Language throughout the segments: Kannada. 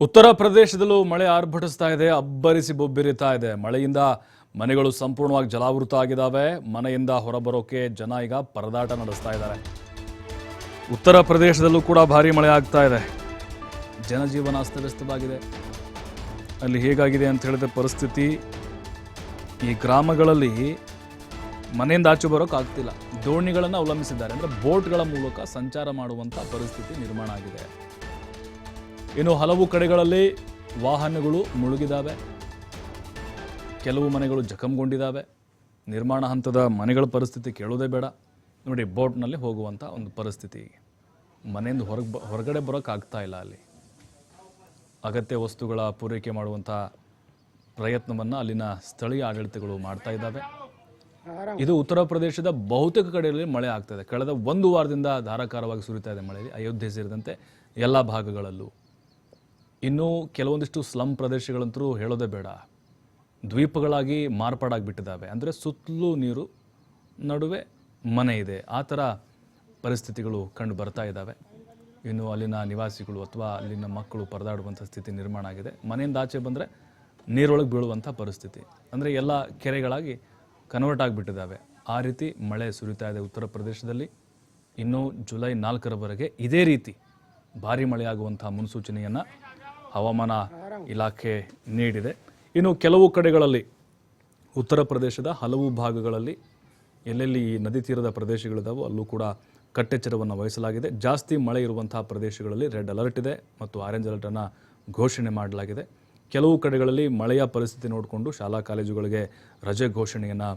ಉತ್ತರ ಪ್ರದೇಶದಲ್ಲೂ ಮಳೆ ಆರ್ಭಟಿಸ್ತಾ ಇದೆ, ಅಬ್ಬರಿಸಿ ಬೊಬ್ಬಿರಿತಾ ಇದೆ. ಮಳೆಯಿಂದ ಮನೆಗಳು ಸಂಪೂರ್ಣವಾಗಿ ಜಲಾವೃತ ಆಗಿದ್ದಾವೆ. ಮನೆಯಿಂದ ಹೊರಬರೋಕೆ ಜನ ಈಗ ಪರದಾಟ ನಡೆಸ್ತಾ ಇದ್ದಾರೆ. ಉತ್ತರ ಪ್ರದೇಶದಲ್ಲೂ ಕೂಡ ಭಾರಿ ಮಳೆ ಆಗ್ತಾ ಇದೆ. ಜನಜೀವನ ಅಸ್ತವ್ಯಸ್ತವಾಗಿದೆ. ಅಲ್ಲಿ ಹೇಗಾಗಿದೆ ಅಂತ ಹೇಳಿದ ಪರಿಸ್ಥಿತಿ, ಈ ಗ್ರಾಮಗಳಲ್ಲಿ ಮನೆಯಿಂದ ಆಚೆ ಬರೋಕೆ ಆಗ್ತಿಲ್ಲ. ದೋಣಿಗಳನ್ನು ಅವಲಂಬಿಸಿದ್ದಾರೆ, ಅಂದರೆ ಬೋಟ್ಗಳ ಮೂಲಕ ಸಂಚಾರ ಮಾಡುವಂಥ ಪರಿಸ್ಥಿತಿ ನಿರ್ಮಾಣ ಆಗಿದೆ. ಇನ್ನು ಹಲವು ಕಡೆಗಳಲ್ಲಿ ವಾಹನಗಳು ಮುಳುಗಿದ್ದಾವೆ, ಕೆಲವು ಮನೆಗಳು ಜಖಂಗೊಂಡಿದ್ದಾವೆ. ನಿರ್ಮಾಣ ಹಂತದ ಮನೆಗಳ ಪರಿಸ್ಥಿತಿ ಕೇಳೋದೇ ಬೇಡ. ನೋಡಿ, ಬೋಟ್ನಲ್ಲಿ ಹೋಗುವಂಥ ಒಂದು ಪರಿಸ್ಥಿತಿ. ಮನೆಯಿಂದ ಹೊರಗಡೆ ಬರೋಕ್ಕಾಗ್ತಾ ಇಲ್ಲ. ಅಲ್ಲಿ ಅಗತ್ಯ ವಸ್ತುಗಳ ಪೂರೈಕೆ ಮಾಡುವಂಥ ಪ್ರಯತ್ನವನ್ನು ಅಲ್ಲಿನ ಸ್ಥಳೀಯ ಆಡಳಿತಗಳು ಮಾಡ್ತಾ ಇದ್ದಾವೆ. ಇದು ಉತ್ತರ ಪ್ರದೇಶದ ಬಹುತೇಕ ಕಡೆಯಲ್ಲಿ ಮಳೆ ಆಗ್ತಾಯಿದೆ. ಕಳೆದ ಒಂದು ವಾರದಿಂದ ಧಾರಾಕಾರವಾಗಿ ಸುರಿತಾ ಇದೆ ಮಳೆಯಲ್ಲಿ, ಅಯೋಧ್ಯೆ ಸೇರಿದಂತೆ ಎಲ್ಲ ಭಾಗಗಳಲ್ಲೂ. ಇನ್ನು ಕೆಲವೊಂದಿಷ್ಟು ಸ್ಲಮ್ ಪ್ರದೇಶಗಳಂತೂ ಹೇಳೋದೇ ಬೇಡ, ದ್ವೀಪಗಳಾಗಿ ಮಾರ್ಪಾಡಾಗಿಬಿಟ್ಟಿದ್ದಾವೆ. ಅಂದರೆ ಸುತ್ತಲೂ ನೀರು, ನಡುವೆ ಮನೆ ಇದೆ, ಆ ಥರ ಪರಿಸ್ಥಿತಿಗಳು ಕಂಡು ಬರ್ತಾ ಇದ್ದಾವೆ. ಇನ್ನು ಅಲ್ಲಿನ ನಿವಾಸಿಗಳು ಅಥವಾ ಅಲ್ಲಿನ ಮಕ್ಕಳು ಪರದಾಡುವಂಥ ಸ್ಥಿತಿ ನಿರ್ಮಾಣ ಆಗಿದೆ. ಮನೆಯಿಂದ ಆಚೆ ಬಂದರೆ ನೀರೊಳಗೆ ಬೀಳುವಂಥ ಪರಿಸ್ಥಿತಿ, ಅಂದರೆ ಎಲ್ಲ ಕೆರೆಗಳಾಗಿ ಕನ್ವರ್ಟ್ ಆಗಿಬಿಟ್ಟಿದ್ದಾವೆ. ಆ ರೀತಿ ಮಳೆ ಸುರಿತಾ ಇದೆ ಉತ್ತರ ಪ್ರದೇಶದಲ್ಲಿ. ಇನ್ನು ಜುಲೈ 4ರವರೆಗೆ ಇದೇ ರೀತಿ ಭಾರಿ ಮಳೆಯಾಗುವಂಥ ಮುನ್ಸೂಚನೆಯನ್ನು ಹವಾಮಾನ ಇಲಾಖೆ ನೀಡಿದೆ. ಇನ್ನು ಕೆಲವು ಕಡೆಗಳಲ್ಲಿ ಉತ್ತರ ಪ್ರದೇಶದ ಹಲವು ಭಾಗಗಳಲ್ಲಿ ಎಲ್ಲೆಲ್ಲಿ ಈ ನದಿ ತೀರದ ಪ್ರದೇಶಗಳಿದ್ದಾವೋ ಅಲ್ಲೂ ಕೂಡ ಕಟ್ಟೆಚ್ಚರವನ್ನು ವಹಿಸಲಾಗಿದೆ. ಜಾಸ್ತಿ ಮಳೆ ಇರುವಂತಹ ಪ್ರದೇಶಗಳಲ್ಲಿ ರೆಡ್ ಅಲರ್ಟ್ ಇದೆ ಮತ್ತು ಆರೆಂಜ್ ಅಲರ್ಟನ್ನು ಘೋಷಣೆ ಮಾಡಲಾಗಿದೆ. ಕೆಲವು ಕಡೆಗಳಲ್ಲಿ ಮಳೆಯ ಪರಿಸ್ಥಿತಿ ನೋಡಿಕೊಂಡು ಶಾಲಾ ಕಾಲೇಜುಗಳಿಗೆ ರಜೆ ಘೋಷಣೆಯನ್ನು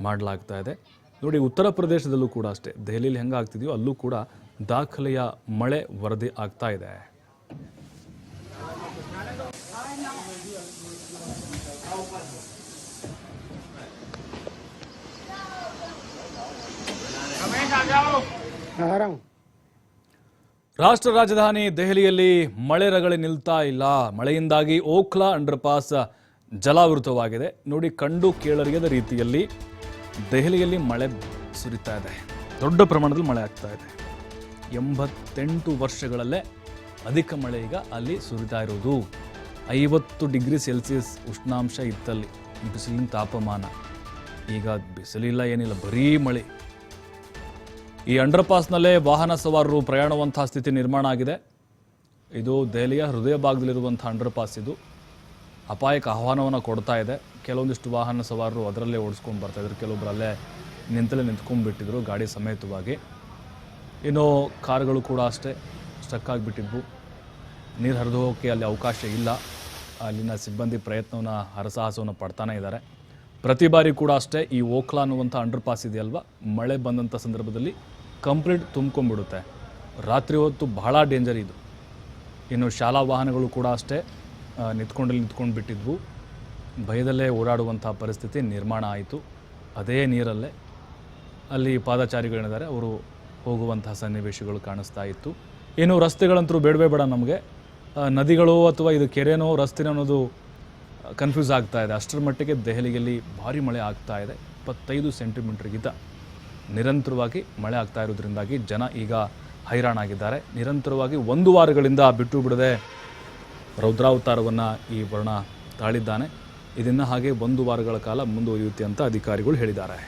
ಮಾಡಲಾಗ್ತಾ ಇದೆ. ನೋಡಿ, ಉತ್ತರ ಪ್ರದೇಶದಲ್ಲೂ ಕೂಡ ಅಷ್ಟೇ, ದೆಹಲಿಯಲ್ಲಿ ಹೆಂಗೆ ಆಗ್ತಿದೆಯೋ ಅಲ್ಲೂ ಕೂಡ ದಾಖಲೆಯ ಮಳೆ ವರದಿ ಆಗ್ತಾ ಇದೆ. ರಾಷ್ಟ್ರ ರಾಜಧಾನಿ ದೆಹಲಿಯಲ್ಲಿ ಮಳೆ ರಗಳೆ ನಿಲ್ತಾ ಇಲ್ಲ. ಮಳೆಯಿಂದಾಗಿ ಓಖ್ಲಾ ಅಂಡರ್ ಪಾಸ್ ಜಲಾವೃತವಾಗಿದೆ. ನೋಡಿ, ಕಂಡು ಕೇಳರಿಯದ ರೀತಿಯಲ್ಲಿ ದೆಹಲಿಯಲ್ಲಿ ಮಳೆ ಸುರಿತಾ ಇದೆ. ದೊಡ್ಡ ಪ್ರಮಾಣದಲ್ಲಿ ಮಳೆ ಆಗ್ತಾ ಇದೆ. 88 ವರ್ಷಗಳಲ್ಲೇ ಅಧಿಕ ಮಳೆ ಈಗ ಅಲ್ಲಿ ಸುರಿತಾ ಇರೋದು. 50 ಡಿಗ್ರಿ ಸೆಲ್ಸಿಯಸ್ ಉಷ್ಣಾಂಶ ಇತ್ತಲ್ಲಿ, ಬಿಸಿಲಿನ ತಾಪಮಾನ. ಈಗ ಬಿಸಿಲಿಲ್ಲ, ಏನಿಲ್ಲ, ಬರೀ ಮಳೆ. ಈ ಅಂಡರ್ ಪಾಸ್ನಲ್ಲೇ ವಾಹನ ಸವಾರರು ಪ್ರಯಾಣವಂತಹ ಸ್ಥಿತಿ ನಿರ್ಮಾಣ ಆಗಿದೆ. ಇದು ದೆಹಲಿಯ ಹೃದಯ ಭಾಗದಲ್ಲಿರುವಂಥ ಅಂಡರ್ ಪಾಸ್. ಇದು ಅಪಾಯಕ್ಕೆ ಆಹ್ವಾನವನ್ನು ಕೊಡ್ತಾ ಇದೆ. ಕೆಲವೊಂದಿಷ್ಟು ವಾಹನ ಸವಾರರು ಅದರಲ್ಲೇ ಓಡಿಸ್ಕೊಂಡು ಬರ್ತಾಯಿದ್ರು, ಕೆಲವೊಬ್ಬರು ಅಲ್ಲೇ ನಿಂತ್ಕೊಂಡ್ಬಿಟ್ಟಿದ್ರು ಗಾಡಿ ಸಮೇತವಾಗಿ. ಇನ್ನು ಕಾರುಗಳು ಕೂಡ ಅಷ್ಟೇ ಸ್ಟಕ್ ಆಗಿಬಿಟ್ಟಿದ್ವು. ನೀರು ಹರಿದು ಹೋಗೋಕ್ಕೆ ಅಲ್ಲಿ ಅವಕಾಶ ಇಲ್ಲ. ಅಲ್ಲಿನ ಸಿಬ್ಬಂದಿ ಪ್ರಯತ್ನವನ್ನು ಹರಸಾಹಸವನ್ನು ಪಡ್ತಾನೇ ಇದ್ದಾರೆ. ಪ್ರತಿ ಬಾರಿ ಕೂಡ ಅಷ್ಟೇ ಈ ಓಖ್ಲಾ ಅನ್ನುವಂಥ ಅಂಡರ್ ಪಾಸ್ ಇದೆಯಲ್ವ, ಮಳೆ ಬಂದಂಥ ಸಂದರ್ಭದಲ್ಲಿ ಕಂಪ್ಲೀಟ್ ತುಂಬ್ಕೊಂಡ್ಬಿಡುತ್ತೆ. ರಾತ್ರಿ ಹೊತ್ತು ಬಹಳ ಡೇಂಜರ್ ಇದು. ಇನ್ನು ಶಾಲಾ ವಾಹನಗಳು ಕೂಡ ಅಷ್ಟೇ ನಿಂತ್ಕೊಂಡು ಬಿಟ್ಟಿದ್ವು. ಭಯದಲ್ಲೇ ಓಡಾಡುವಂಥ ಪರಿಸ್ಥಿತಿ ನಿರ್ಮಾಣ ಆಯಿತು. ಅದೇ ನೀರಲ್ಲೇ ಅಲ್ಲಿ ಪಾದಚಾರಿಗಳೇನಿದ್ದಾರೆ ಅವರು ಹೋಗುವಂತಹ ಸನ್ನಿವೇಶಗಳು ಕಾಣಿಸ್ತಾ ಇತ್ತು. ಏನು ರಸ್ತೆಗಳಂತೂ ಬೇಡವೇ ಬೇಡ ನಮಗೆ. ನದಿಗಳು ಅಥವಾ ಇದು ಕೆರೆನೋ ರಸ್ತೆನೋ ಅನ್ನೋದು ಕನ್ಫ್ಯೂಸ್ ಆಗ್ತಾ ಇದೆ. ಅಷ್ಟರ ಮಟ್ಟಿಗೆ ದೆಹಲಿಯಲ್ಲಿ ಭಾರಿ ಮಳೆ ಆಗ್ತಾ ಇದೆ. 25 ಸೆಂಟಿಮೀಟರ್ಗಿಂತ ನಿರಂತರವಾಗಿ ಮಳೆ ಆಗ್ತಾ ಇರೋದ್ರಿಂದಾಗಿ ಜನ ಈಗ ಹೈರಾಣಾಗಿದ್ದಾರೆ. ನಿರಂತರವಾಗಿ 1 ವಾರಗಳಿಂದ ಬಿಟ್ಟು ಬಿಡದೆ ರೌದ್ರಾವತಾರವನ್ನು ಈ ವರ್ಣ ತಾಳಿದ್ದಾನೆ. ಇದನ್ನು ಹಾಗೆ 1 ವಾರಗಳ ಕಾಲ ಮುಂದುವರಿಯುತ್ತೆ ಅಂತ ಅಧಿಕಾರಿಗಳು ಹೇಳಿದ್ದಾರೆ.